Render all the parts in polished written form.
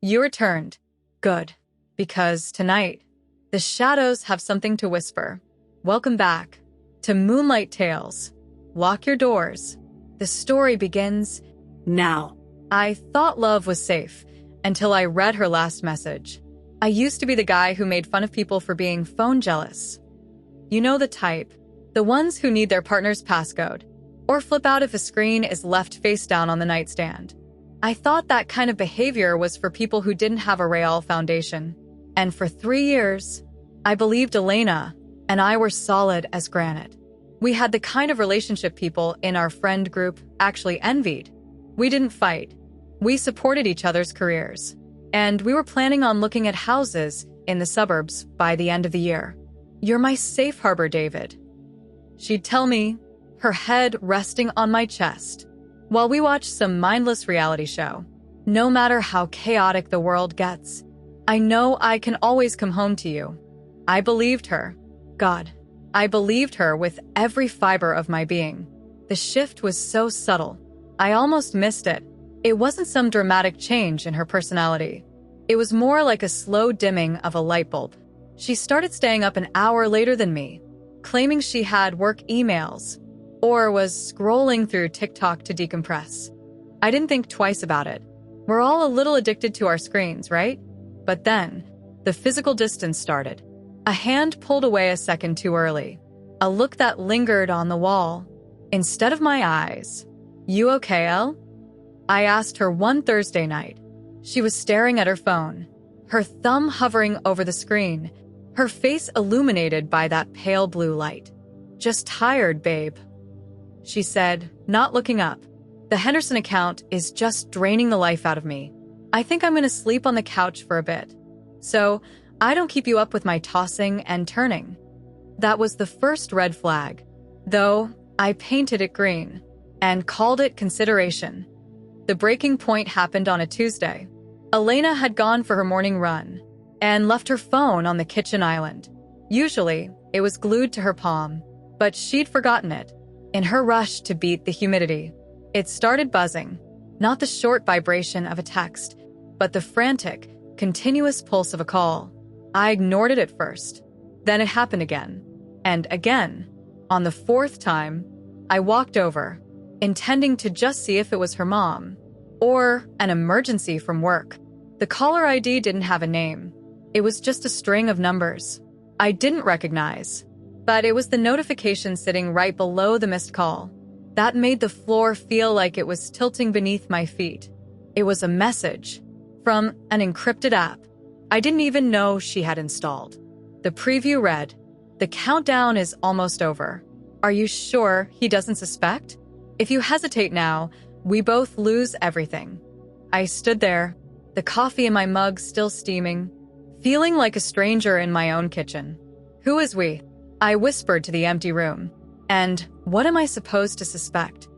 You returned. Good. Because tonight, the shadows have something to whisper. Welcome back to Moonlight Tales. Lock your doors. The story begins now. I thought love was safe until I read her last message. I used to be the guy who made fun of people for being phone jealous. You know the type. The ones who need their partner's passcode, or flip out if a screen is left face down on the nightstand. I thought that kind of behavior was for people who didn't have a real foundation. And for 3 years, I believed Elena and I were solid as granite. We had the kind of relationship people in our friend group actually envied. We didn't fight. We supported each other's careers. And we were planning on looking at houses in the suburbs by the end of the year. You're my safe harbor, David. She'd tell me, her head resting on my chest, while we watched some mindless reality show. No matter how chaotic the world gets, I know I can always come home to you. I believed her. God, I believed her with every fiber of my being. The shift was so subtle. I almost missed it. It wasn't some dramatic change in her personality. It was more like a slow dimming of a light bulb. She started staying up an hour later than me, claiming she had work emails, or was scrolling through TikTok to decompress. I didn't think twice about it. We're all a little addicted to our screens, right? But then, the physical distance started. A hand pulled away a second too early. A look that lingered on the wall. Instead of my eyes. You okay, Elle? I asked her one Thursday night. She was staring at her phone, her thumb hovering over the screen, her face illuminated by that pale blue light. Just tired, babe. She said, not looking up. The Henderson account is just draining the life out of me. I think I'm going to sleep on the couch for a bit, so I don't keep you up with my tossing and turning. That was the first red flag, though I painted it green and called it consideration. The breaking point happened on a Tuesday. Elena had gone for her morning run and left her phone on the kitchen island. Usually, it was glued to her palm, but she'd forgotten it. In her rush to beat the humidity, it started buzzing, not the short vibration of a text, but the frantic, continuous pulse of a call. I ignored it at first. Then it happened again, and again. On the fourth time, I walked over, intending to just see if it was her mom, or an emergency from work. The caller ID didn't have a name. It was just a string of numbers I didn't recognize, but it was the notification sitting right below the missed call. That made the floor feel like it was tilting beneath my feet. It was a message from an encrypted app I didn't even know she had installed. The preview read, "The countdown is almost over. Are you sure he doesn't suspect? If you hesitate now, we both lose everything." I stood there, the coffee in my mug still steaming, feeling like a stranger in my own kitchen. "Who is we?" I whispered to the empty room. "And what am I supposed to suspect?"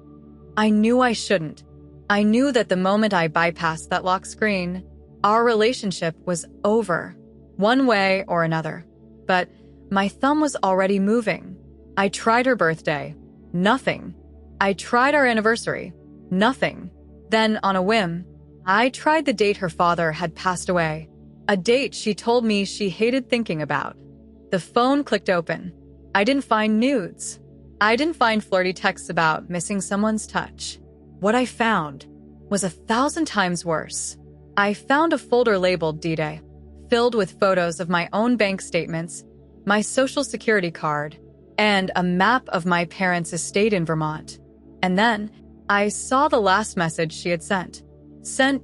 I knew I shouldn't. I knew that the moment I bypassed that lock screen, our relationship was over, one way or another. But my thumb was already moving. I tried her birthday. Nothing. I tried our anniversary. Nothing. Then, on a whim, I tried the date her father had passed away. A date she told me she hated thinking about. The phone clicked open. I didn't find nudes. I didn't find flirty texts about missing someone's touch. What I found was 1,000 times worse. I found a folder labeled D-Day, filled with photos of my own bank statements, my social security card, and a map of my parents' estate in Vermont. And then I saw the last message she had sent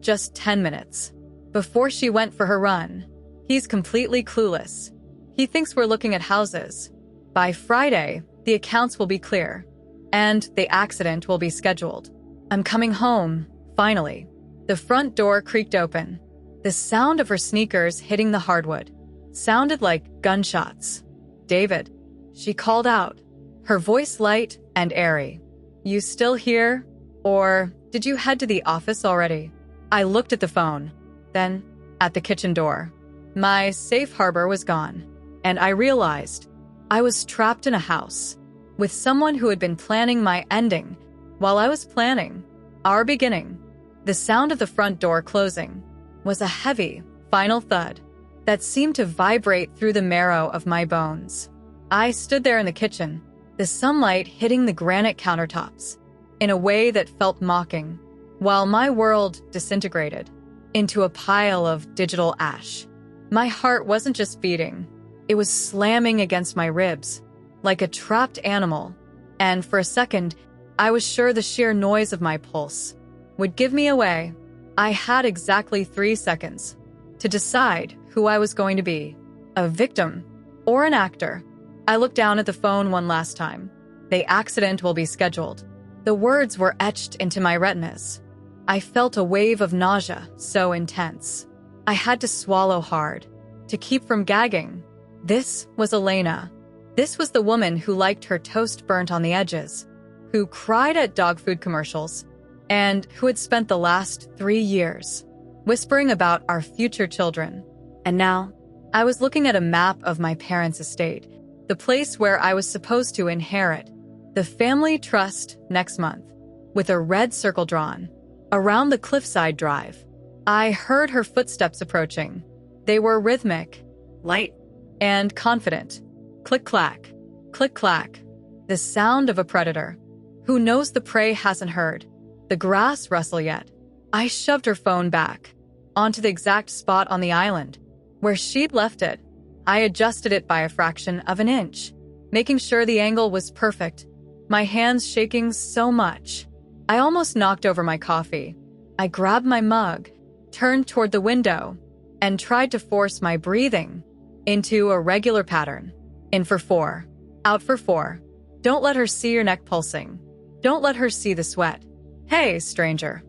just 10 minutes before she went for her run. "He's completely clueless. He thinks we're looking at houses. By Friday, the accounts will be clear, and the accident will be scheduled. I'm coming home, finally." The front door creaked open. The sound of her sneakers hitting the hardwood sounded like gunshots. "David," she called out, her voice light and airy. "You still here? Or did you head to the office already?" I looked at the phone, then at the kitchen door. My safe harbor was gone, and I realized I was trapped in a house with someone who had been planning my ending while I was planning our beginning. The sound of the front door closing was a heavy, final thud that seemed to vibrate through the marrow of my bones. I stood there in the kitchen, the sunlight hitting the granite countertops in a way that felt mocking, while my world disintegrated into a pile of digital ash. My heart wasn't just beating, it was slamming against my ribs like a trapped animal, and for a second, I was sure the sheer noise of my pulse would give me away. I had exactly 3 seconds to decide who I was going to be, a victim or an actor. I looked down at the phone one last time. The accident will be scheduled. The words were etched into my retinas. I felt a wave of nausea so intense. I had to swallow hard to keep from gagging. This was Elena. This was the woman who liked her toast burnt on the edges, who cried at dog food commercials, and who had spent the last 3 years whispering about our future children. And now, I was looking at a map of my parents' estate, the place where I was supposed to inherit the family trust next month, with a red circle drawn around the cliffside drive. I heard her footsteps approaching. They were rhythmic, light, and confident. Click-clack, click-clack, the sound of a predator who knows the prey hasn't heard the grass rustle yet. I shoved her phone back onto the exact spot on the island where she'd left it. I adjusted it by a fraction of an inch, making sure the angle was perfect, my hands shaking so much I almost knocked over my coffee. I grabbed my mug, turned toward the window, and tried to force my breathing into a regular pattern. In for 4, out for 4. Don't let her see your neck pulsing. Don't let her see the sweat. Hey, stranger,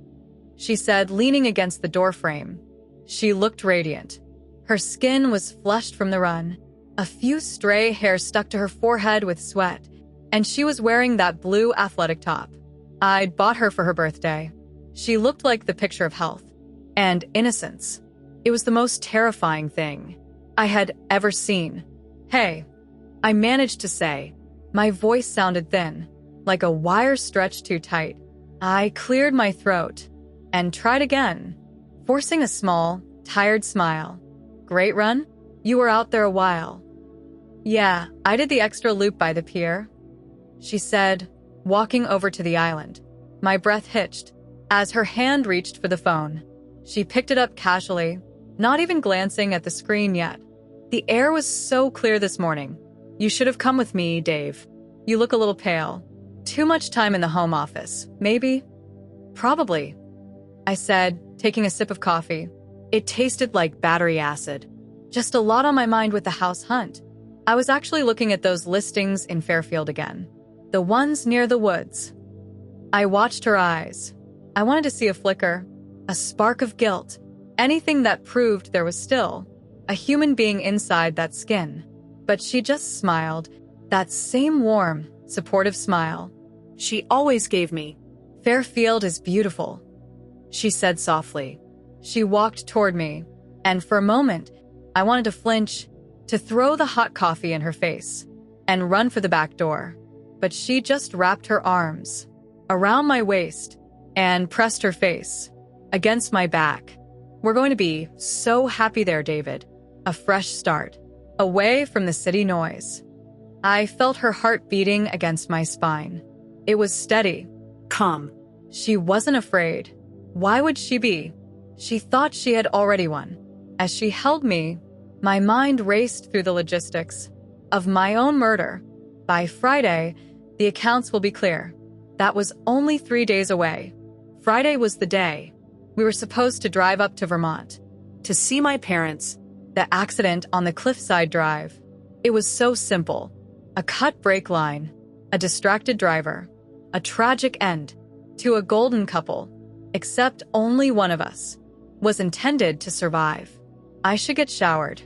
she said, leaning against the doorframe. She looked radiant. Her skin was flushed from the run. A few stray hairs stuck to her forehead with sweat, and she was wearing that blue athletic top I'd bought her for her birthday. She looked like the picture of health and innocence. It was the most terrifying thing I had ever seen. Hey, I managed to say. My voice sounded thin, like a wire stretched too tight. I cleared my throat and tried again, forcing a small, tired smile. Great run? You were out there a while. Yeah, I did the extra loop by the pier, she said, walking over to the island. My breath hitched as her hand reached for the phone. She picked it up casually, not even glancing at the screen yet. The air was so clear this morning. You should have come with me, Dave. You look a little pale. Too much time in the home office, maybe? Probably, I said, taking a sip of coffee. It tasted like battery acid. Just a lot on my mind with the house hunt. I was actually looking at those listings in Fairfield again. The ones near the woods. I watched her eyes. I wanted to see a flicker, a spark of guilt, anything that proved there was still a human being inside that skin. But she just smiled, that same warm, supportive smile she always gave me. Fairfield is beautiful, she said softly. She walked toward me, and for a moment, I wanted to flinch, to throw the hot coffee in her face, and run for the back door. But she just wrapped her arms around my waist and pressed her face against my back. We're going to be so happy there, David. A fresh start, away from the city noise. I felt her heart beating against my spine. It was steady, calm. She wasn't afraid. Why would she be? She thought she had already won. As she held me, my mind raced through the logistics of my own murder. By Friday, the accounts will be clear. That was only 3 days away. Friday was the day we were supposed to drive up to Vermont to see my parents. The accident on the cliffside drive. It was so simple. A cut brake line, a distracted driver, a tragic end to a golden couple. Except only one of us was intended to survive. I should get showered,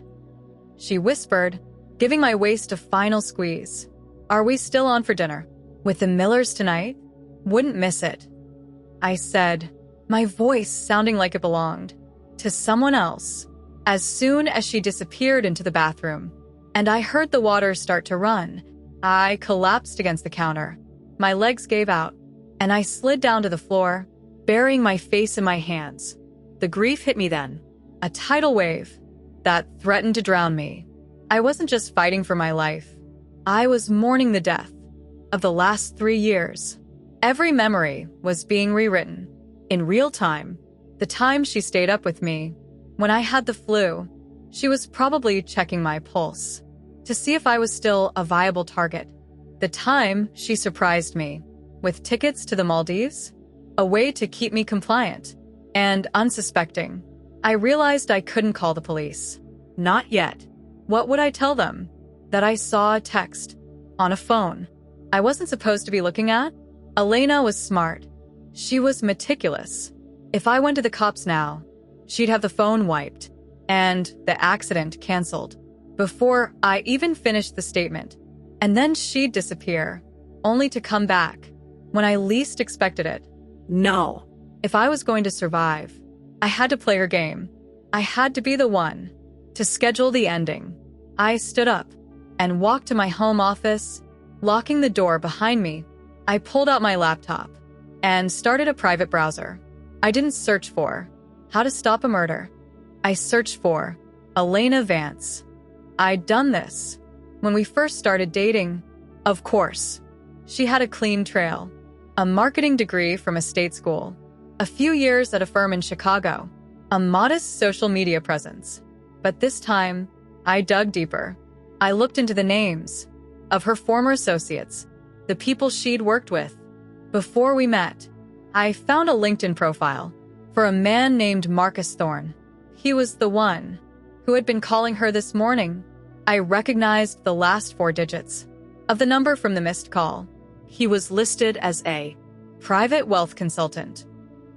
she whispered, giving my waist a final squeeze. Are we still on for dinner? With the Millers tonight? Wouldn't miss it, I said, my voice sounding like it belonged to someone else. As soon as she disappeared into the bathroom, and I heard the water start to run, I collapsed against the counter. My legs gave out, and I slid down to the floor, burying my face in my hands. The grief hit me then, a tidal wave that threatened to drown me. I wasn't just fighting for my life. I was mourning the death of the last 3 years. Every memory was being rewritten in real time. The time she stayed up with me when I had the flu, she was probably checking my pulse to see if I was still a viable target. The time she surprised me with tickets to the Maldives, a way to keep me compliant and unsuspecting. I realized I couldn't call the police. Not yet. What would I tell them? That I saw a text on a phone I wasn't supposed to be looking at? Elena was smart. She was meticulous. If I went to the cops now, she'd have the phone wiped and the accident canceled before I even finished the statement. And then she'd disappear, only to come back when I least expected it. No. If I was going to survive, I had to play her game. I had to be the one to schedule the ending. I stood up and walked to my home office, locking the door behind me. I pulled out my laptop and started a private browser. I didn't search for how to stop a murder. I searched for Elena Vance. I'd done this when we first started dating. Of course, she had a clean trail, a marketing degree from a state school, a few years at a firm in Chicago, a modest social media presence. But this time, I dug deeper. I looked into the names of her former associates, the people she'd worked with. Before we met, I found a LinkedIn profile for a man named Marcus Thorne. He was the one who had been calling her this morning. I recognized the last 4 digits of the number from the missed call. He was listed as a private wealth consultant.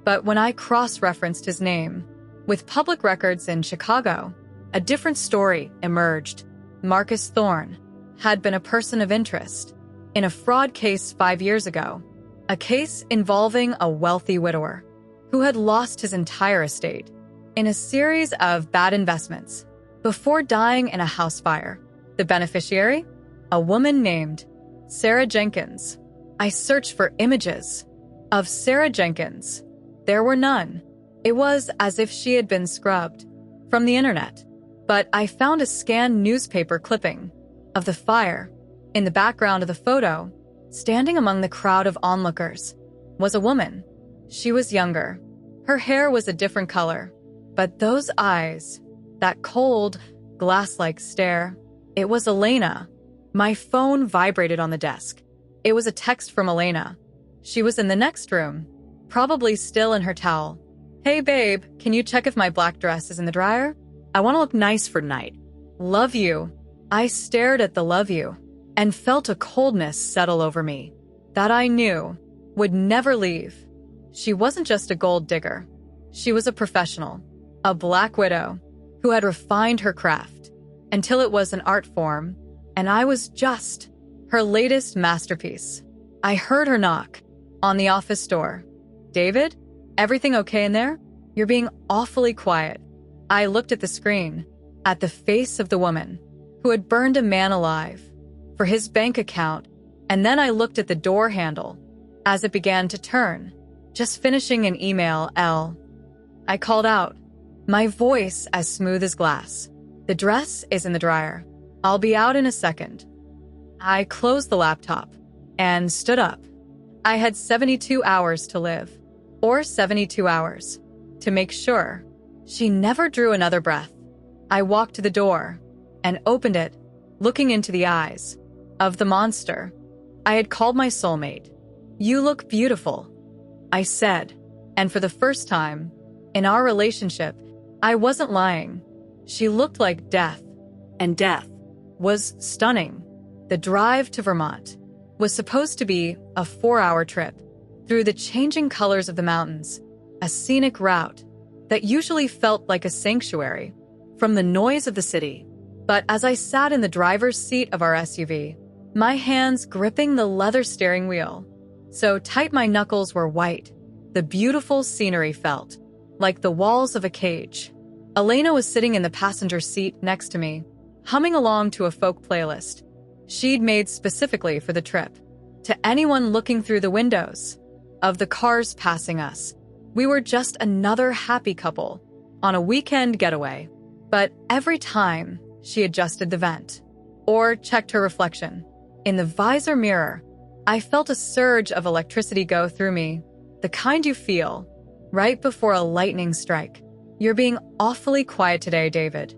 But when I cross-referenced his name with public records in Chicago, a different story emerged. Marcus Thorne had been a person of interest in a fraud case 5 years ago, a case involving a wealthy widower who had lost his entire estate in a series of bad investments before dying in a house fire. The beneficiary? A woman named Sarah Jenkins. I searched for images of Sarah Jenkins. There were none. It was as if she had been scrubbed from the internet. But I found a scanned newspaper clipping of the fire. In the background of the photo, standing among the crowd of onlookers, was a woman. She was younger. Her hair was a different color. But those eyes, that cold, glass-like stare, it was Elena. My phone vibrated on the desk. It was a text from Elena. She was in the next room, probably still in her towel. Hey babe, can you check if my black dress is in the dryer? I want to look nice for tonight. Love you. I stared at the love you and felt a coldness settle over me that I knew would never leave. She wasn't just a gold digger. She was a professional, a black widow who had refined her craft until it was an art form, and I was just her latest masterpiece. I heard her knock on the office door. David, everything okay in there? You're being awfully quiet. I looked at the screen, at the face of the woman who had burned a man alive for his bank account, and then I looked at the door handle as it began to turn. Just finishing an email, L. I called out, my voice as smooth as glass. The dress is in the dryer. I'll be out in a second. I closed the laptop and stood up. I had 72 hours to live, or 72 hours to make sure she never drew another breath. I walked to the door and opened it, looking into the eyes of the monster. I had called my soulmate. You look beautiful, I said, and for the first time in our relationship, I wasn't lying. She looked like death, and death was stunning. The drive to Vermont was supposed to be a 4-hour trip through the changing colors of the mountains, a scenic route that usually felt like a sanctuary from the noise of the city. But as I sat in the driver's seat of our SUV, my hands gripping the leather steering wheel, so tight my knuckles were white, the beautiful scenery felt like the walls of a cage. Elena was sitting in the passenger seat next to me, humming along to a folk playlist she'd made specifically for the trip. To anyone looking through the windows of the cars passing us, we were just another happy couple on a weekend getaway. But every time, she adjusted the vent or checked her reflection in the visor mirror, I felt a surge of electricity go through me, the kind you feel right before a lightning strike. "You're being awfully quiet today, David,"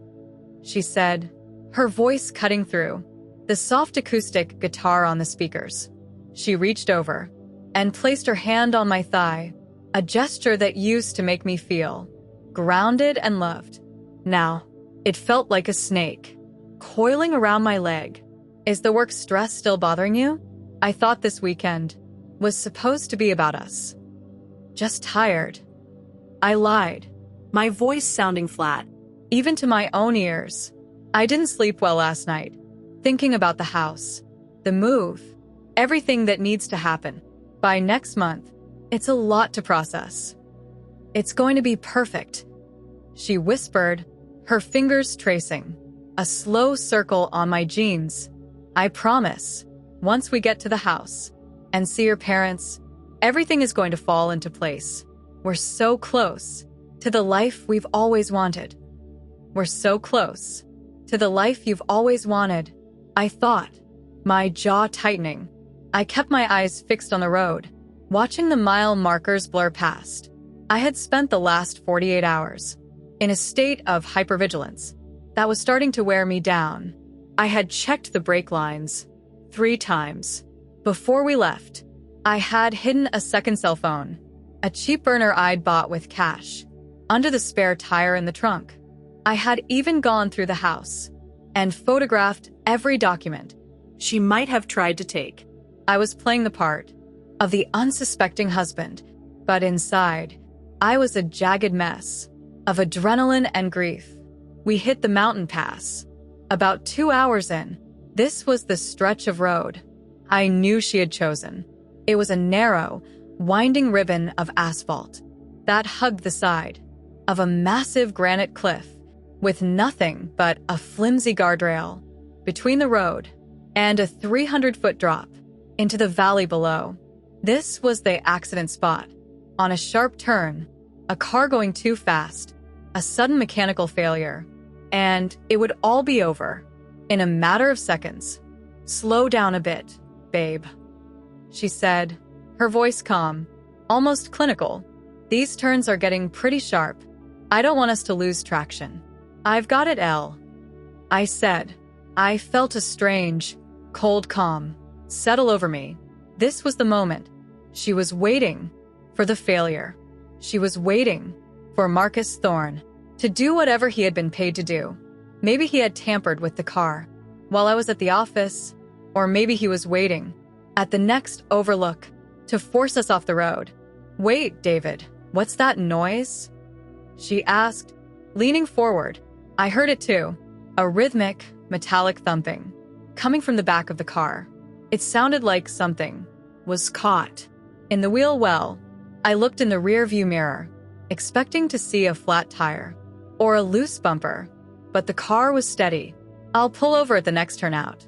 she said, her voice cutting through the soft acoustic guitar on the speakers. She reached over and placed her hand on my thigh, a gesture that used to make me feel grounded and loved. Now, it felt like a snake, coiling around my leg. "Is the work stress still bothering you? I thought this weekend was supposed to be about us." "Just tired," I lied, my voice sounding flat, even to my own ears. "I didn't sleep well last night, thinking about the house, the move, everything that needs to happen. By next month, it's a lot to process." "It's going to be perfect," she whispered, her fingers tracing a slow circle on my jeans. "I promise, once we get to the house and see your parents, everything is going to fall into place. We're so close to the life we've always wanted. We're so close to the life you've always wanted," I thought, my jaw tightening. I kept my eyes fixed on the road, watching the mile markers blur past. I had spent the last 48 hours in a state of hypervigilance that was starting to wear me down. I had checked the brake lines 3 times. Before we left, I had hidden a second cell phone, a cheap burner I'd bought with cash, under the spare tire in the trunk. I had even gone through the house and photographed every document she might have tried to take. I was playing the part of the unsuspecting husband, but inside, I was a jagged mess of adrenaline and grief. We hit the mountain pass. About 2 hours in, this was the stretch of road I knew she had chosen. It was a narrow, winding ribbon of asphalt that hugged the side of a massive granite cliff with nothing but a flimsy guardrail between the road and a 300-foot drop into the valley below. This was the accident spot. On a sharp turn, a car going too fast, a sudden mechanical failure, and it would all be over in a matter of seconds. "Slow down a bit, babe," she said, her voice calm, almost clinical. "These turns are getting pretty sharp. I don't want us to lose traction." "I've got it, Elle," I said. I felt a strange, cold calm settle over me. This was the moment. She was waiting for the failure. She was waiting for Marcus Thorne to do whatever he had been paid to do. Maybe he had tampered with the car while I was at the office, or maybe he was waiting at the next overlook to force us off the road. "Wait, David, what's that noise?" she asked, leaning forward. I heard it too, a rhythmic, metallic thumping, coming from the back of the car. It sounded like something was caught in the wheel well. I looked in the rearview mirror, expecting to see a flat tire or a loose bumper, but the car was steady. "I'll pull over at the next turnout,"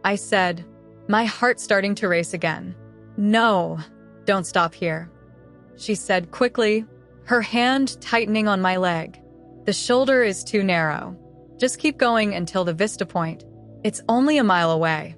I said, my heart starting to race again. "No, don't stop here," she said quickly, her hand tightening on my leg. "The shoulder is too narrow. Just keep going until the Vista Point. It's only a mile away."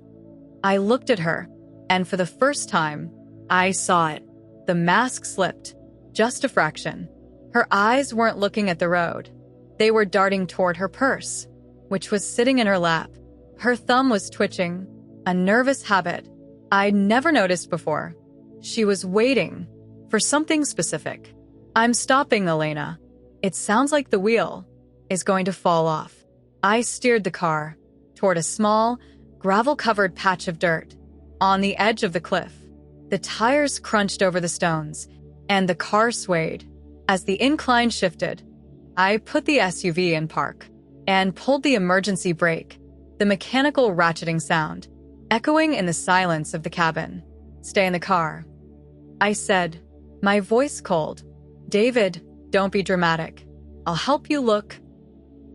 I looked at her, and for the first time, I saw it. The mask slipped, just a fraction. Her eyes weren't looking at the road. They were darting toward her purse, which was sitting in her lap. Her thumb was twitching, a nervous habit I'd never noticed before. She was waiting for something specific. "I'm stopping, Elena. It sounds like the wheel is going to fall off." I steered the car toward a small, gravel-covered patch of dirt on the edge of the cliff. The tires crunched over the stones, and the car swayed. As the incline shifted, I put the SUV in park and pulled the emergency brake, the mechanical ratcheting sound echoing in the silence of the cabin. "Stay in the car," I said, my voice cold. "David, don't be dramatic. I'll help you look,"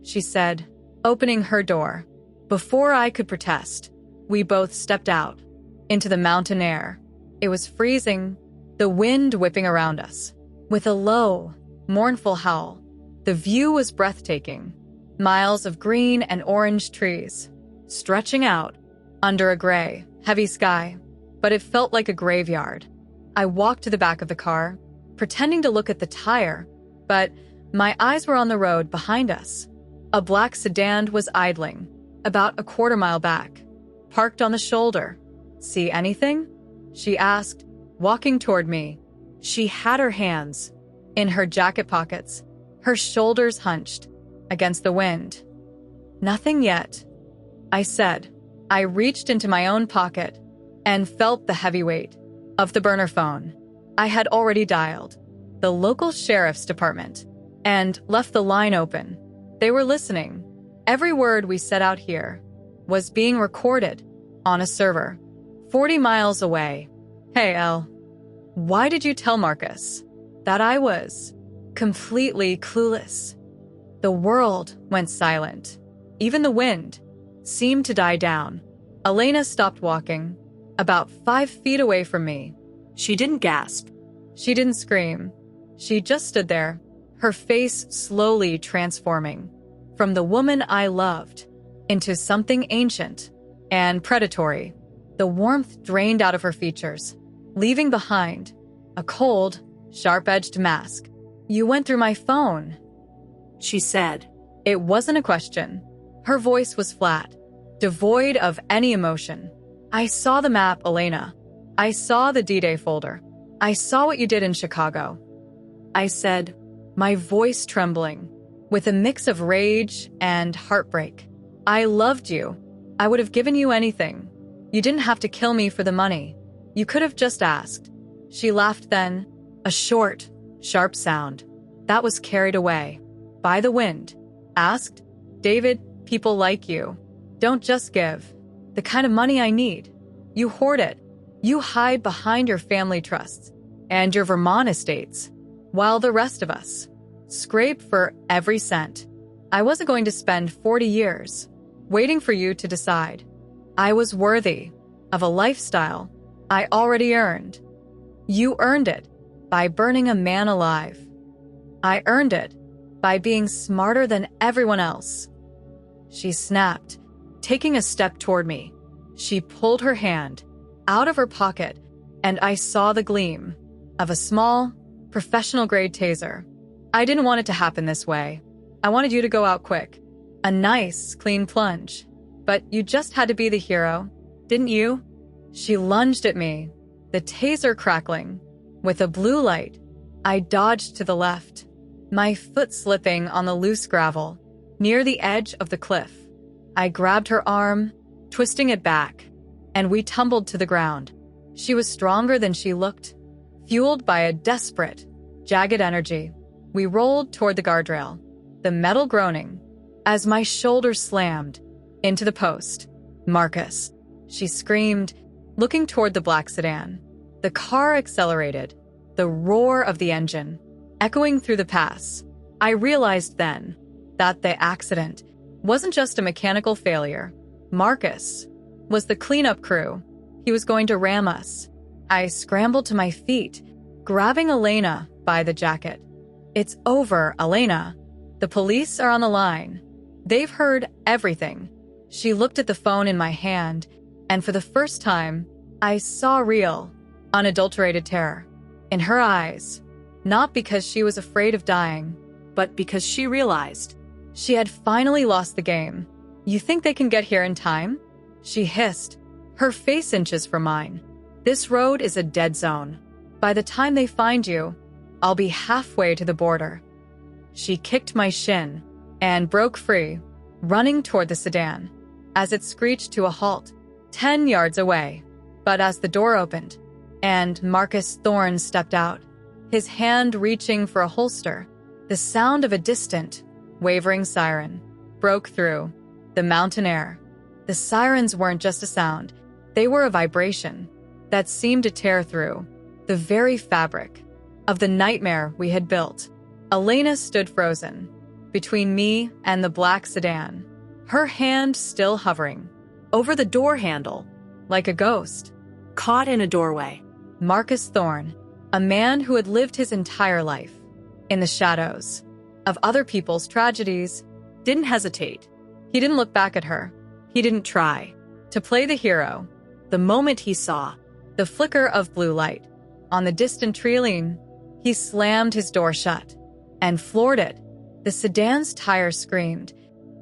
she said, opening her door. Before I could protest, we both stepped out into the mountain air. It was freezing, the wind whipping around us. With a low, mournful howl, The view was breathtaking. Miles of green and orange trees, stretching out under a gray, heavy sky, but it felt like a graveyard. I walked to the back of the car, pretending to look at the tire, but my eyes were on the road behind us. A black sedan was idling, about a quarter-mile back, parked on the shoulder. "See anything?" she asked, walking toward me. She had her hands in her jacket pockets, her shoulders hunched against the wind. "Nothing yet," I said. I reached into my own pocket and felt the heavy weight of the burner phone. I had already dialed the local sheriff's department and left the line open. They were listening. Every word we said out here was being recorded on a server 40 miles away. "Hey, Elle, why did you tell Marcus that I was completely clueless?" The world went silent. Even the wind seemed to die down. Elena stopped walking, about 5 feet away from me. She didn't gasp. She didn't scream. She just stood there, her face slowly transforming from the woman I loved into something ancient and predatory. The warmth drained out of her features, leaving behind a cold, sharp-edged mask. "You went through my phone," she said. It wasn't a question. Her voice was flat, devoid of any emotion. "I saw the map, Elena. I saw the D-Day folder. I saw what you did in Chicago," I said, my voice trembling with a mix of rage and heartbreak. "I loved you. I would have given you anything. You didn't have to kill me for the money. You could have just asked." She laughed then, a short, sharp sound that was carried away by the wind. "Asked? David, people like you don't just give the kind of money I need. You hoard it. You hide behind your family trusts and your Vermont estates, while the rest of us scrape for every cent. I wasn't going to spend 40 years waiting for you to decide I was worthy of a lifestyle I already earned. You earned it by burning a man alive. I earned it by being smarter than everyone else." She snapped, taking a step toward me. She pulled her hand out of her pocket, and I saw the gleam of a small, professional-grade taser. "I didn't want it to happen this way. I wanted you to go out quick. A nice, clean plunge. But you just had to be the hero, didn't you?" She lunged at me, the taser crackling with a blue light. I dodged to the left, my foot slipping on the loose gravel near the edge of the cliff. I grabbed her arm, twisting it back, and we tumbled to the ground. She was stronger than she looked, fueled by a desperate, jagged energy. We rolled toward the guardrail, the metal groaning, as my shoulder slammed into the post. "Marcus," she screamed, looking toward the black sedan. The car accelerated, the roar of the engine echoing through the pass. I realized then that the accident wasn't just a mechanical failure. Marcus was the cleanup crew. He was going to ram us. I scrambled to my feet, grabbing Elena by the jacket. "It's over, Elena. The police are on the line. They've heard everything." She looked at the phone in my hand, and for the first time, I saw real, unadulterated terror in her eyes, not because she was afraid of dying, but because she realized she had finally lost the game. "You think they can get here in time?" she hissed, her face inches from mine. "This road is a dead zone. By the time they find you, I'll be halfway to the border." She kicked my shin and broke free, running toward the sedan, as it screeched to a halt 10 yards away. But as the door opened and Marcus Thorne stepped out, his hand reaching for a holster, the sound of a distant, wavering siren broke through the mountain air. The sirens weren't just a sound. They were a vibration that seemed to tear through the very fabric of the nightmare we had built. Elena stood frozen between me and the black sedan, her hand still hovering over the door handle like a ghost, caught in a doorway. Marcus Thorne, a man who had lived his entire life in the shadows, of other people's tragedies, didn't hesitate. He didn't look back at her. He didn't try to play the hero. The moment he saw the flicker of blue light on the distant trilene, he slammed his door shut and floored it. The sedan's tire screamed,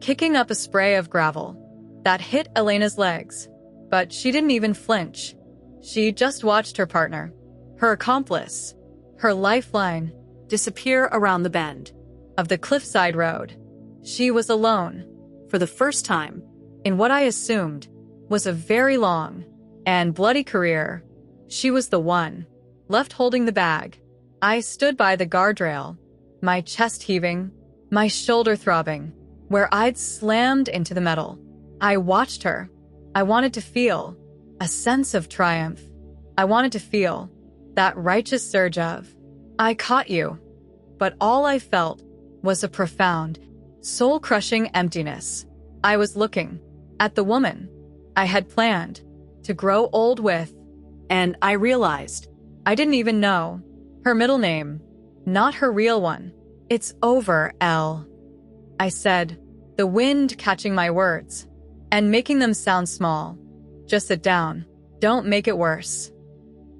kicking up a spray of gravel that hit Elena's legs. But she didn't even flinch. She just watched her partner, her accomplice, her lifeline, disappear around the bend of the cliffside road. She was alone, for the first time, in what I assumed was a very long and bloody career. She was the one left holding the bag. I stood by the guardrail, my chest heaving, my shoulder throbbing, where I'd slammed into the metal. I watched her. I wanted to feel a sense of triumph. I wanted to feel that righteous surge of, I caught you. But all I felt was a profound, soul-crushing emptiness. I was looking at the woman I had planned to grow old with, and I realized I didn't even know her middle name, not her real one. It's over, Elle, I said, the wind catching my words and making them sound small. Just sit down. Don't make it worse.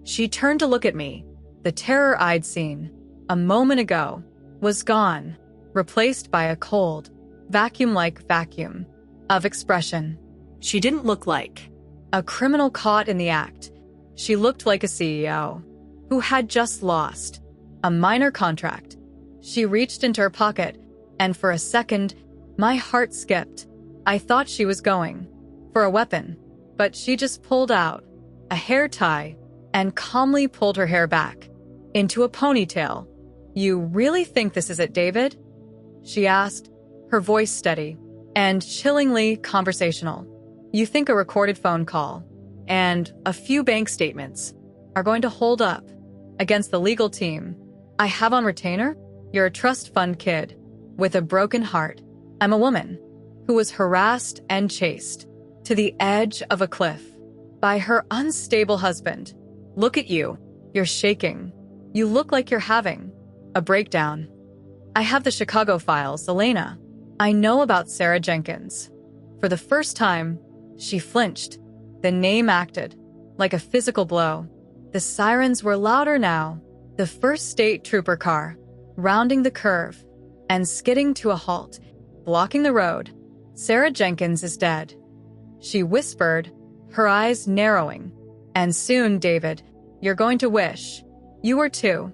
She turned to look at me. The terror I'd seen a moment ago was gone, replaced by a cold, vacuum-like vacuum of expression. She didn't look like a criminal caught in the act. She looked like a CEO who had just lost a minor contract. She reached into her pocket, and for a second, my heart skipped. I thought she was going for a weapon, but she just pulled out a hair tie and calmly pulled her hair back into a ponytail. You really think this is it, David? She asked, her voice steady and chillingly conversational. You think a recorded phone call and a few bank statements are going to hold up against the legal team I have on retainer? You're a trust fund kid with a broken heart. I'm a woman who was harassed and chased to the edge of a cliff by her unstable husband. Look at you. You're shaking. You look like you're having a breakdown. I have the Chicago files, Elena. I know about Sarah Jenkins. For the first time, she flinched. The name acted like a physical blow. The sirens were louder now. The first state trooper car, rounding the curve and skidding to a halt, blocking the road. Sarah Jenkins is dead, she whispered, her eyes narrowing. And soon, David, you're going to wish you were too.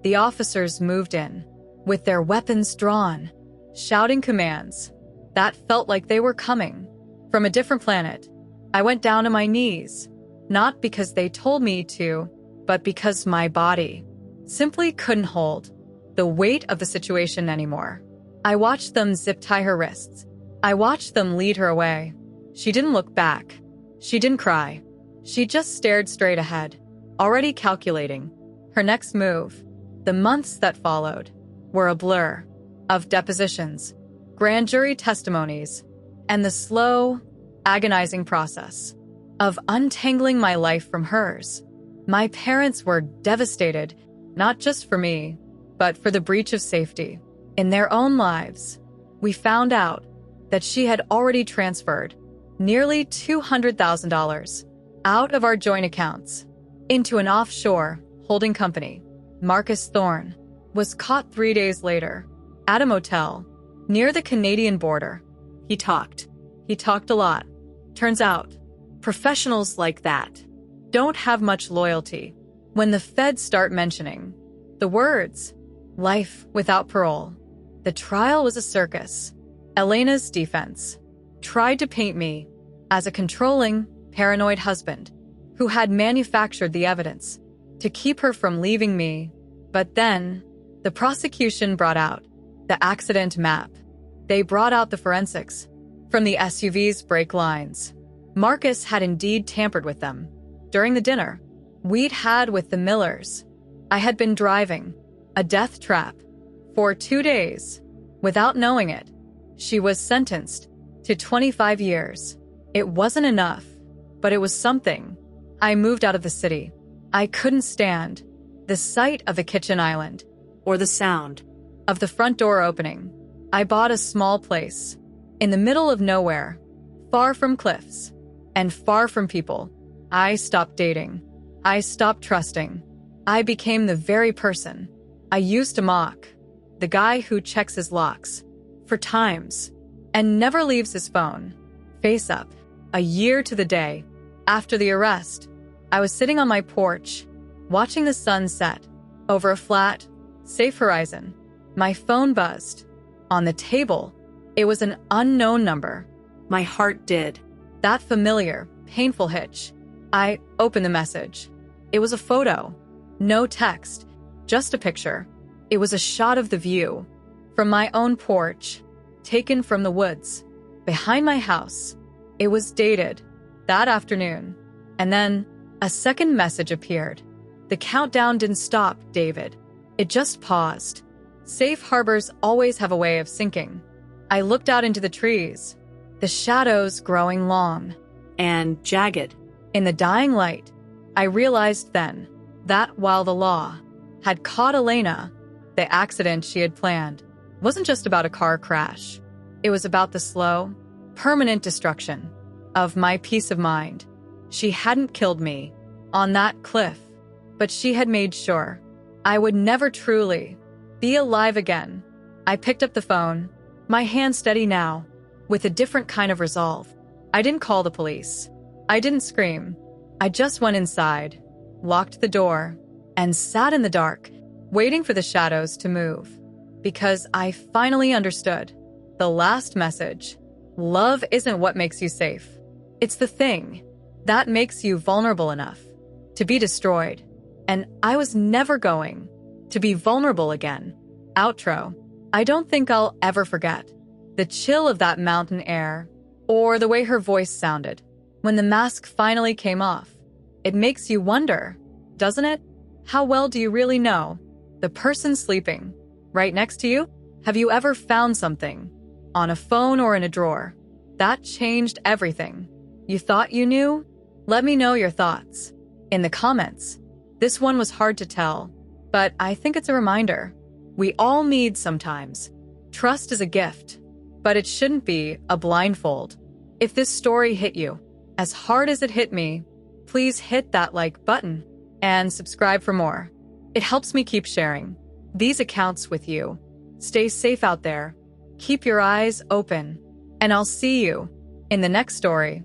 The officers moved in, with their weapons drawn, shouting commands that felt like they were coming from a different planet. I went down on my knees, not because they told me to, but because my body simply couldn't hold the weight of the situation anymore. I watched them zip tie her wrists. I watched them lead her away. She didn't look back. She didn't cry. She just stared straight ahead, already calculating her next move. The months that followed were a blur of depositions, grand jury testimonies, and the slow, agonizing process of untangling my life from hers. My parents were devastated, not just for me, but for the breach of safety in their own lives. We found out that she had already transferred nearly $200,000 out of our joint accounts into an offshore holding company. Marcus Thorne was caught 3 days later at a motel near the Canadian border. He talked a lot. Turns out, professionals like that don't have much loyalty. When the feds start mentioning the words, life without parole, the trial was a circus. Elena's defense tried to paint me as a controlling, paranoid husband who had manufactured the evidence to keep her from leaving me. But then, the prosecution brought out the accident map. They brought out the forensics from the SUV's brake lines. Marcus had indeed tampered with them. During the dinner we'd had with the Millers, I had been driving a death trap for 2 days without knowing it. She was sentenced to 25 years. It wasn't enough, but it was something. I moved out of the city. I couldn't stand the sight of the kitchen island or the sound of the front door opening. I bought a small place in the middle of nowhere, far from cliffs and far from people. I stopped dating. I stopped trusting. I became the very person I used to mock, the guy who checks his locks for times and never leaves his phone. Face up. A year to the day after the arrest, I was sitting on my porch, watching the sun set over a flat, safe horizon. My phone buzzed. On the table, it was an unknown number. My heart did that familiar, painful hitch. I opened the message. It was a photo. No text, just a picture. It was a shot of the view from my own porch, taken from the woods behind my house. It was dated that afternoon. And then a second message appeared. The countdown didn't stop, David. It just paused. Safe harbors always have a way of sinking. I looked out into the trees, the shadows growing long and jagged. In the dying light, I realized then that while the law had caught Elena, the accident she had planned wasn't just about a car crash. It was about the slow, permanent destruction of my peace of mind. She hadn't killed me on that cliff, but she had made sure I would never truly be alive again. I picked up the phone, my hand steady now, with a different kind of resolve. I didn't call the police. I didn't scream. I just went inside, locked the door, and sat in the dark, waiting for the shadows to move. Because I finally understood the last message. Love isn't what makes you safe. It's the thing that makes you vulnerable enough to be destroyed. And I was never going to be vulnerable again. Outro. I don't think I'll ever forget the chill of that mountain air or the way her voice sounded when the mask finally came off. It makes you wonder, doesn't it? How well do you really know the person sleeping right next to you? Have you ever found something on a phone or in a drawer that changed everything you thought you knew? Let me know your thoughts in the comments. This one was hard to tell, but I think it's a reminder we all need sometimes. Trust is a gift, but it shouldn't be a blindfold. If this story hit you as hard as it hit me, please hit that like button and subscribe for more. It helps me keep sharing these accounts with you. Stay safe out there. Keep your eyes open, and I'll see you in the next story.